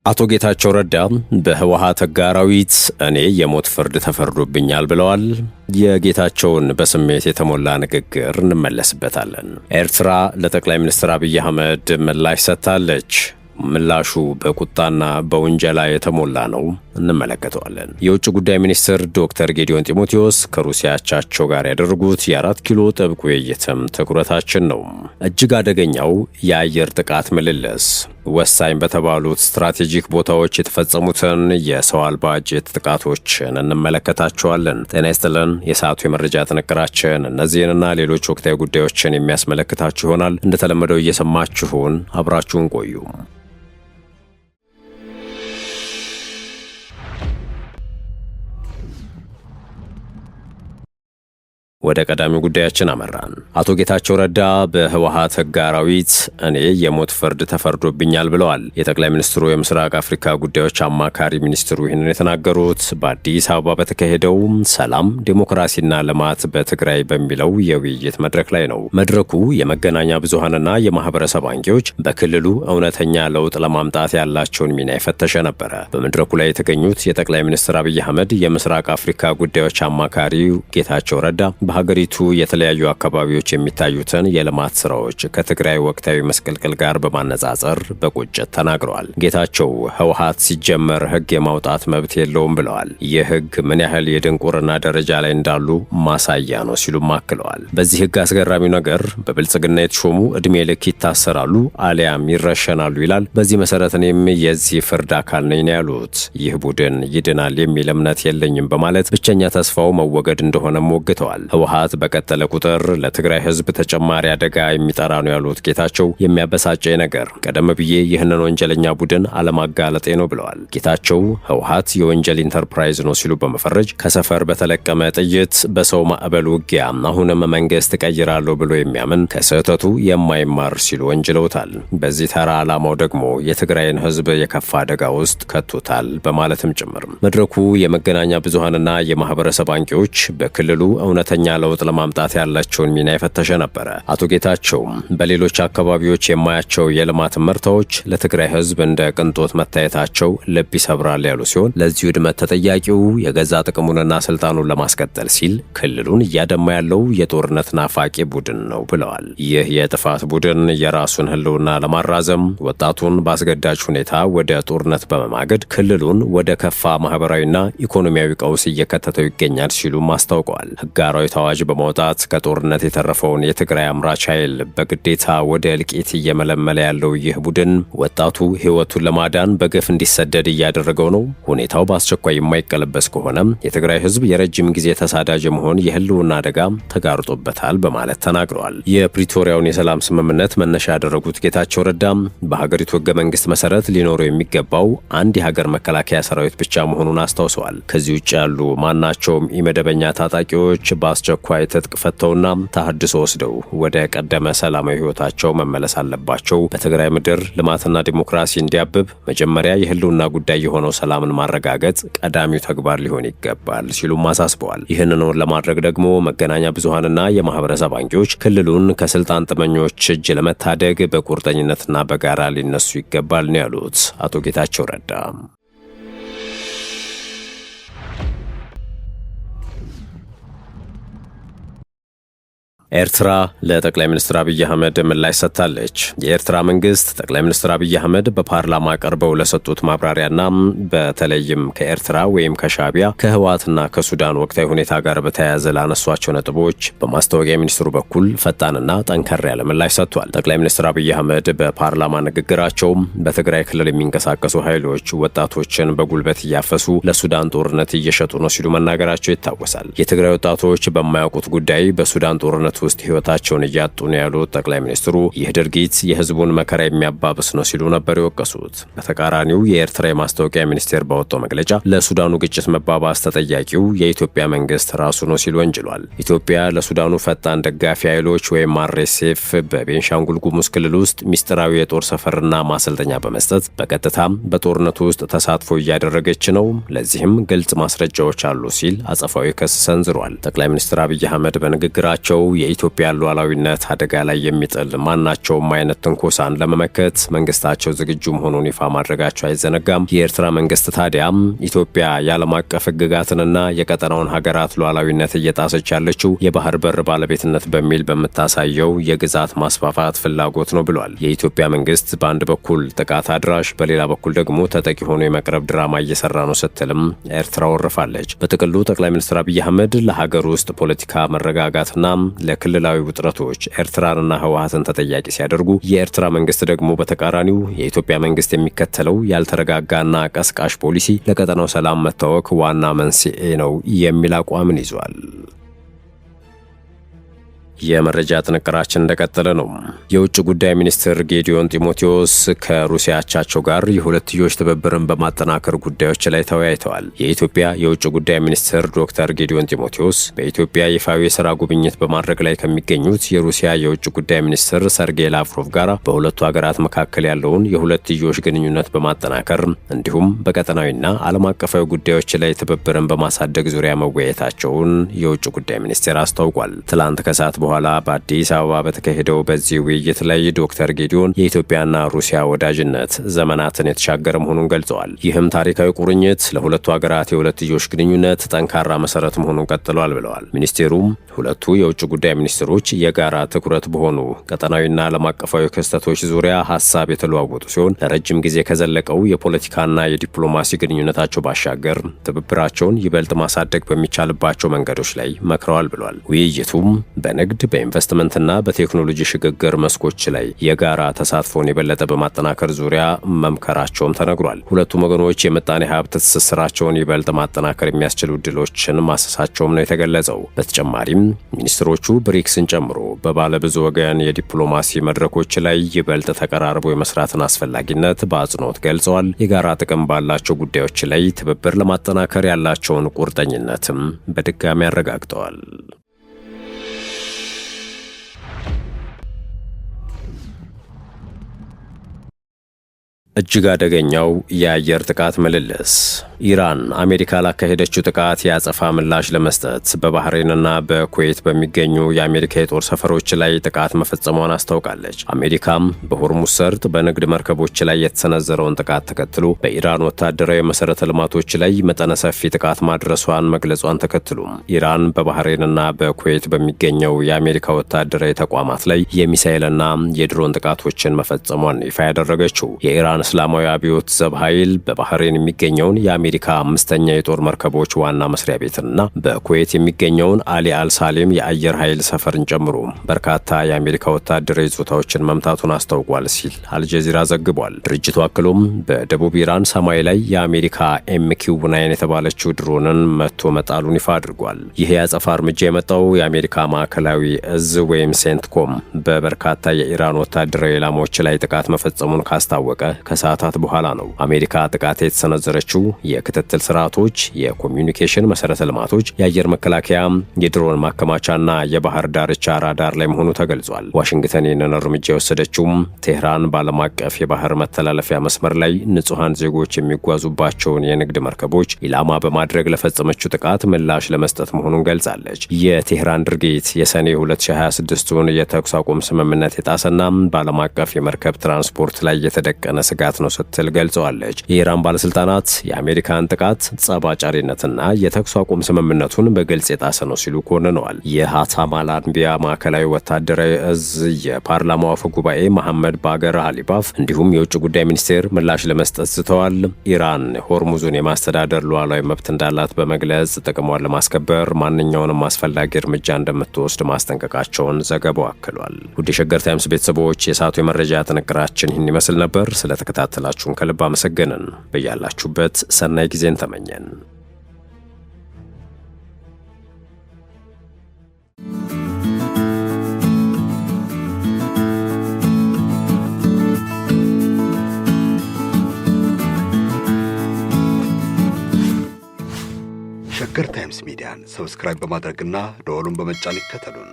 አቶ ጌታቸው ረዳ በህወሓት አጋራዊት እኔ የሞት ፍርድ ተፈርዶብኛል ብለዋል። የጌታቸውን በስሜት የተሞላ ንግግር እንመለስበታለን። ኤርትራ ለጠቅላይ ሚኒስትር አብይ አህመድ ምላሽ ሰጥታለች። ምላሹ በቁጣና በውንጀላ የተሞላ ነው። እንመለከተዋለን። የውጭ ጉዳይ ሚኒስትር ዶክተር ጌዲዮን ጢሞቴዎስ ከሩሲያ አቻቸው ጋር ያደረጉት የ4 ኪሎ ጥብቅ ውይይትም ትኩረታችን ነው። እጅግ አደገኛው የአየር ጥቃት ምልልስ፣ ወሳኝ በተባሉት ስትራቴጂክ ቦታዎች የተፈጸሙትን የሰው አልባ ጄት ጥቃቶችን እንመለከታቸዋለን። ጤና ይስጥልን። የሰዓቱ የመረጃ ጥንቅራችን እነዚህንና ሌሎች ወቅታዊ ጉዳዮችን የሚያስመለክታችሁ ይሆናል። እንደተለመደው እየሰማችሁን አብራችሁን ቆዩ። ወደ ቀዳሚው ጉዳያችን አመራን። አቶ ጌታቸው ረዳ በህወሓት አጋራዊት እኔ የሞት ፍርድ ተፈርዶብኛል ብለዋል። የጠቅላይ ሚኒስትሩ የምስራቅ አፍሪካ ጉዳዮች አማካሪ ሚኒስትሩ ይህንን የተናገሩት በአዲስ አበባ በተካሄደው ሰላም ዴሞክራሲና ልማት በትግራይ በሚለው የውይይት መድረክ ላይ ነው። መድረኩ የመገናኛ ብዙሃንና የማህበረሰብ አንቂዎች በክልሉ እውነተኛ ለውጥ ለማምጣት ያላቸውን ሚና የፈተሸ ነበረ። በመድረኩ ላይ የተገኙት የጠቅላይ ሚኒስትር አብይ አህመድ የምስራቅ አፍሪካ ጉዳዮች አማካሪ ጌታቸው ረዳ በሀገሪቱ የተለያዩ አካባቢዎች የሚታዩትን የልማት ስራዎች ከትግራይ ወቅታዊ መስቀልቅል ጋር በማነጻጸር በቁጭት ተናግረዋል። ጌታቸው ህወሓት ሲጀመር ህግ የማውጣት መብት የለውም ብለዋል። ይህ ህግ ምን ያህል የድንቁርና ደረጃ ላይ እንዳሉ ማሳያ ነው ሲሉም አክለዋል። በዚህ ህግ አስገራሚው ነገር በብልጽግና የተሾሙ እድሜ ልክ ይታሰራሉ አሊያም ይረሸናሉ ይላል። በዚህ መሰረት እኔም የዚህ ፍርድ አካል ነኝ ነው ያሉት። ይህ ቡድን ይድናል የሚል እምነት የለኝም በማለት ብቸኛ ተስፋው መወገድ እንደሆነም ወግተዋል። ህወሓት በቀጠለ ቁጥር ለትግራይ ህዝብ ተጨማሪ አደጋ የሚጠራ ነው ያሉት ጌታቸው የሚያበሳጨኝ ነገር ቀደም ብዬ ይህንን ወንጀለኛ ቡድን አለማጋለጤ ነው ብለዋል። ጌታቸው ህወሓት የወንጀል ኢንተርፕራይዝ ነው ሲሉ በመፈረጅ ከሰፈር በተለቀመ ጥይት በሰው ማዕበል ውጊያ አሁንም መንግስት ቀይራለሁ ብሎ የሚያምን ከስህተቱ የማይማር ሲሉ ወንጅለውታል። በዚህ ተራ ዓላማው ደግሞ የትግራይን ህዝብ የከፋ አደጋ ውስጥ ከቶታል በማለትም ጭምር መድረኩ የመገናኛ ብዙሃንና የማህበረሰብ አንቂዎች በክልሉ እውነተኛ ለውጥ ለማምጣት ያላቸውን ሚና የፈተሸ ነበረ። አቶ ጌታቸው በሌሎች አካባቢዎች የማያቸው የልማት ምርታዎች ለትግራይ ህዝብ እንደ ቅንጦት መታየታቸው ልብ ይሰብራል ያሉ ሲሆን ለዚህ ውድመት ተጠያቂው የገዛ ጥቅሙንና ስልጣኑን ለማስቀጠል ሲል ክልሉን እያደማ ያለው የጦርነት ናፋቂ ቡድን ነው ብለዋል። ይህ የጥፋት ቡድን የራሱን ህልውና ለማራዘም ወጣቱን በአስገዳጅ ሁኔታ ወደ ጦርነት በመማገድ ክልሉን ወደ ከፋ ማህበራዊና ኢኮኖሚያዊ ቀውስ እየከተተው ይገኛል ሲሉም አስታውቀዋል። ህጋዊ አዋጅ በመውጣት ከጦርነት የተረፈውን የትግራይ አምራች ኃይል በግዴታ ወደ እልቂት እየመለመለ ያለው ይህ ቡድን ወጣቱ ህይወቱን ለማዳን በገፍ እንዲሰደድ እያደረገው ነው። ሁኔታው በአስቸኳይ የማይቀለበስ ከሆነ የትግራይ ህዝብ የረጅም ጊዜ ተሳዳጅ መሆን የህልውና አደጋ ተጋርጦበታል በማለት ተናግረዋል። የፕሪቶሪያውን የሰላም ስምምነት መነሻ ያደረጉት ጌታቸው ረዳም በሀገሪቱ ህገ መንግስት መሰረት ሊኖረው የሚገባው አንድ የሀገር መከላከያ ሰራዊት ብቻ መሆኑን አስታውሰዋል። ከዚህ ውጭ ያሉ ማናቸውም ኢመደበኛ ታጣቂዎች በአስቸኳይ ትጥቅ ፈተውና ተሐድሶ ወስደው ወደ ቀደመ ሰላማዊ ህይወታቸው መመለስ አለባቸው። በትግራይ ምድር ልማትና ዲሞክራሲ እንዲያብብ መጀመሪያ የህልውና ጉዳይ የሆነው ሰላምን ማረጋገጥ ቀዳሚው ተግባር ሊሆን ይገባል ሲሉም አሳስበዋል። ይህንን ለማድረግ ደግሞ መገናኛ ብዙሃንና የማህበረሰብ አንቂዎች ክልሉን ከስልጣን ጥመኞች እጅ ለመታደግ በቁርጠኝነትና በጋራ ሊነሱ ይገባል ነው ያሉት አቶ ጌታቸው ረዳ። ኤርትራ ለጠቅላይ ሚኒስትር አብይ አህመድ ምላሽ ሰጥታለች። የኤርትራ መንግስት ጠቅላይ ሚኒስትር አብይ አህመድ በፓርላማ ቀርበው ለሰጡት ማብራሪያና በተለይም ከኤርትራ ወይም ከሻዕቢያ ከህወሓትና ከሱዳን ወቅታዊ ሁኔታ ጋር በተያያዘ ላነሷቸው ነጥቦች በማስታወቂያ ሚኒስትሩ በኩል ፈጣንና ጠንከር ያለ ምላሽ ሰጥቷል። ጠቅላይ ሚኒስትር አብይ አህመድ በፓርላማ ንግግራቸው በትግራይ ክልል የሚንቀሳቀሱ ኃይሎች ወጣቶችን በጉልበት እያፈሱ ለሱዳን ጦርነት እየሸጡ ነው ሲሉ መናገራቸው ይታወሳል። የትግራይ ወጣቶች በማያውቁት ጉዳይ በሱዳን ጦርነት ውስጥ ህይወታቸውን እያጡ ነው ያሉት ጠቅላይ ሚኒስትሩ ይህ ድርጊት የህዝቡን መከራ የሚያባብስ ነው ሲሉ ነበር የወቀሱት። በተቃራኒው የኤርትራ የማስታወቂያ ሚኒስቴር ባወጣው መግለጫ ለሱዳኑ ግጭት መባባስ ተጠያቂው የኢትዮጵያ መንግስት ራሱ ነው ሲሉ ወንጅሏል። ኢትዮጵያ ለሱዳኑ ፈጣን ደጋፊ ኃይሎች ወይም አርኤስኤፍ በቤንሻንጉል ጉሙዝ ክልል ውስጥ ሚስጥራዊ የጦር ሰፈርና ማሰልጠኛ በመስጠት በቀጥታም በጦርነቱ ውስጥ ተሳትፎ እያደረገች ነው፣ ለዚህም ግልጽ ማስረጃዎች አሉ ሲል አጸፋዊ ክስ ሰንዝሯል። ጠቅላይ ሚኒስትር አብይ አህመድ በንግግራቸው የኢትዮጵያ ሉዓላዊነት አደጋ ላይ የሚጥል ማናቸውም አይነት ትንኮሳን ለመመከት መንግስታቸው ዝግጁ መሆኑን ይፋ ማድረጋቸው አይዘነጋም። የኤርትራ መንግስት ታዲያም ኢትዮጵያ የዓለም አቀፍ ሕግጋትንና የቀጠናውን ሀገራት ሉዓላዊነት እየጣሰች ያለችው የባህር በር ባለቤትነት በሚል በምታሳየው የግዛት ማስፋፋት ፍላጎት ነው ብሏል። የኢትዮጵያ መንግስት በአንድ በኩል ጥቃት አድራሽ፣ በሌላ በኩል ደግሞ ተጠቂ ሆኖ የመቅረብ ድራማ እየሰራ ነው ስትልም ኤርትራ ወርፋለች። በጥቅሉ ጠቅላይ ሚኒስትር አብይ አህመድ ለሀገር ውስጥ ፖለቲካ መረጋጋትና ለክልላዊ ውጥረቶች ኤርትራንና ህወሓትን ተጠያቂ ሲያደርጉ፣ የኤርትራ መንግስት ደግሞ በተቃራኒው የኢትዮጵያ መንግስት የሚከተለው ያልተረጋጋና ቀስቃሽ ፖሊሲ ለቀጠናው ሰላም መታወክ ዋና መንስኤ ነው የሚል አቋምን ይዟል። የመረጃ ጥንቅራችን እንደቀጠለ ነው። የውጭ ጉዳይ ሚኒስትር ጌዲዮን ጢሞቴዎስ ከሩሲያ አቻቸው ጋር የሁለትዮሽ ትብብርን በማጠናከር ጉዳዮች ላይ ተወያይተዋል። የኢትዮጵያ የውጭ ጉዳይ ሚኒስትር ዶክተር ጌዲዮን ጢሞቴዎስ በኢትዮጵያ ይፋዊ የሥራ ጉብኝት በማድረግ ላይ ከሚገኙት የሩሲያ የውጭ ጉዳይ ሚኒስትር ሰርጌይ ላቭሮቭ ጋር በሁለቱ ሀገራት መካከል ያለውን የሁለትዮሽ ግንኙነት በማጠናከር እንዲሁም በቀጠናዊና ዓለም አቀፋዊ ጉዳዮች ላይ ትብብርን በማሳደግ ዙሪያ መወያየታቸውን የውጭ ጉዳይ ሚኒስቴር አስታውቋል። ትላንት ከሰዓት በኋላ በአዲስ አበባ በተካሄደው በዚህ ውይይት ላይ ዶክተር ጌዲዮን የኢትዮጵያና ሩሲያ ወዳጅነት ዘመናትን የተሻገረ መሆኑን ገልጸዋል። ይህም ታሪካዊ ቁርኝት ለሁለቱ ሀገራት የሁለትዮሽ ግንኙነት ጠንካራ መሰረት መሆኑን ቀጥሏል ብለዋል። ሚኒስቴሩም ሁለቱ የውጭ ጉዳይ ሚኒስትሮች የጋራ ትኩረት በሆኑ ቀጠናዊና ዓለም አቀፋዊ ክስተቶች ዙሪያ ሀሳብ የተለዋወጡ ሲሆን ለረጅም ጊዜ ከዘለቀው የፖለቲካና የዲፕሎማሲ ግንኙነታቸው ባሻገር ትብብራቸውን ይበልጥ ማሳደግ በሚቻልባቸው መንገዶች ላይ መክረዋል ብሏል። ውይይቱም በንግድ በኢንቨስትመንትና በቴክኖሎጂ ሽግግር መስኮች ላይ የጋራ ተሳትፎን የበለጠ በማጠናከር ዙሪያ መምከራቸውም ተነግሯል። ሁለቱም ወገኖች የምጣኔ ሀብት ትስስራቸውን ይበልጥ ማጠናከር የሚያስችሉ ዕድሎችን ማሰሳቸውም ነው የተገለጸው። በተጨማሪም ሚኒስትሮቹ ብሪክስን ጨምሮ በባለብዙ ወገን የዲፕሎማሲ መድረኮች ላይ ይበልጥ ተቀራርቦ የመስራትን አስፈላጊነት በአጽንኦት ገልጸዋል። የጋራ ጥቅም ባላቸው ጉዳዮች ላይ ትብብር ለማጠናከር ያላቸውን ቁርጠኝነትም በድጋሚ አረጋግጠዋል። እጅግ አደገኛው የአየር ጥቃት ምልልስ። ኢራን አሜሪካ ላካሄደችው ጥቃት የአጸፋ ምላሽ ለመስጠት በባህሬንና በኩዌት በሚገኙ የአሜሪካ የጦር ሰፈሮች ላይ ጥቃት መፈጸሟን አስታውቃለች። አሜሪካም በሆርሙዝ ሰርጥ በንግድ መርከቦች ላይ የተሰነዘረውን ጥቃት ተከትሎ በኢራን ወታደራዊ መሰረተ ልማቶች ላይ መጠነ ሰፊ ጥቃት ማድረሷን መግለጿን ተከትሎ ኢራን በባህሬንና በኩዌት በሚገኘው የአሜሪካ ወታደራዊ ተቋማት ላይ የሚሳኤልና የድሮን ጥቃቶችን መፈጸሟን ይፋ ያደረገችው የኢራን እስላማዊ አብዮት ዘብ ኃይል በባህሬን የሚገኘውን የአሜሪካ አምስተኛ የጦር መርከቦች ዋና መስሪያ ቤትና በኩዌት የሚገኘውን አሊ አልሳሌም የአየር ኃይል ሰፈርን ጨምሮ በርካታ የአሜሪካ ወታደራዊ ይዞታዎችን መምታቱን አስታውቋል ሲል አልጀዚራ ዘግቧል። ድርጅቱ አክሎም በደቡብ ኢራን ሰማይ ላይ የአሜሪካ MQ-9 የተባለችው ድሮንን መቶ መጣሉን ይፋ አድርጓል። ይህ የአጸፋ እርምጃ የመጣው የአሜሪካ ማዕከላዊ እዝ ወይም ሴንትኮም በበርካታ የኢራን ወታደራዊ ኢላማዎች ላይ ጥቃት መፈጸሙን ካስታወቀ ከሰዓታት በኋላ ነው። አሜሪካ ጥቃት የተሰነዘረችው የክትትል ስርዓቶች፣ የኮሚዩኒኬሽን መሰረተ ልማቶች፣ የአየር መከላከያ፣ የድሮን ማከማቻና የባህር ዳርቻ ራዳር ላይ መሆኑ ተገልጿል። ዋሽንግተን ይህንን እርምጃ የወሰደችውም ቴህራን በዓለም አቀፍ የባህር መተላለፊያ መስመር ላይ ንጹሐን ዜጎች የሚጓዙባቸውን የንግድ መርከቦች ኢላማ በማድረግ ለፈጸመችው ጥቃት ምላሽ ለመስጠት መሆኑን ገልጻለች። የቴህራን ድርጊት የሰኔ 2026ቱን የተኩስ አቁም ስምምነት የጣሰና በዓለም አቀፍ የመርከብ ትራንስፖርት ላይ የተደቀነ ስጋት ነው ስትል ገልጸዋለች። የኢራን ባለስልጣናት የአሜሪካን ጥቃት ጸብ አጫሪነትና የተኩስ አቁም ስምምነቱን በግልጽ የጣሰ ነው ሲሉ ኮንነዋል። የሃታም አልአንቢያ ማዕከላዊ ወታደራዊ እዝ የፓርላማው አፈ ጉባኤ መሐመድ ባገር አሊባፍ እንዲሁም የውጭ ጉዳይ ሚኒስቴር ምላሽ ለመስጠት ዝተዋል። ኢራን ሆርሙዙን የማስተዳደር ሉዓላዊ መብት እንዳላት በመግለጽ ጥቅሟን ለማስከበር ማንኛውንም አስፈላጊ እርምጃ እንደምትወስድ ማስጠንቀቃቸውን ዘገባው አክሏል። ውድ የሸገር ታይምስ ቤተሰቦች የሰዓቱ የመረጃ ጥንቅራችን ይህን ይመስል ነበር። ስለተከታተላችሁን ከልብ አመሰገንን። በያላችሁበት ሰናይ ጊዜን ተመኘን። ሸገር ታይምስ ሚዲያን ሰብስክራይብ በማድረግና ደወሉን በመጫን ይከተሉን።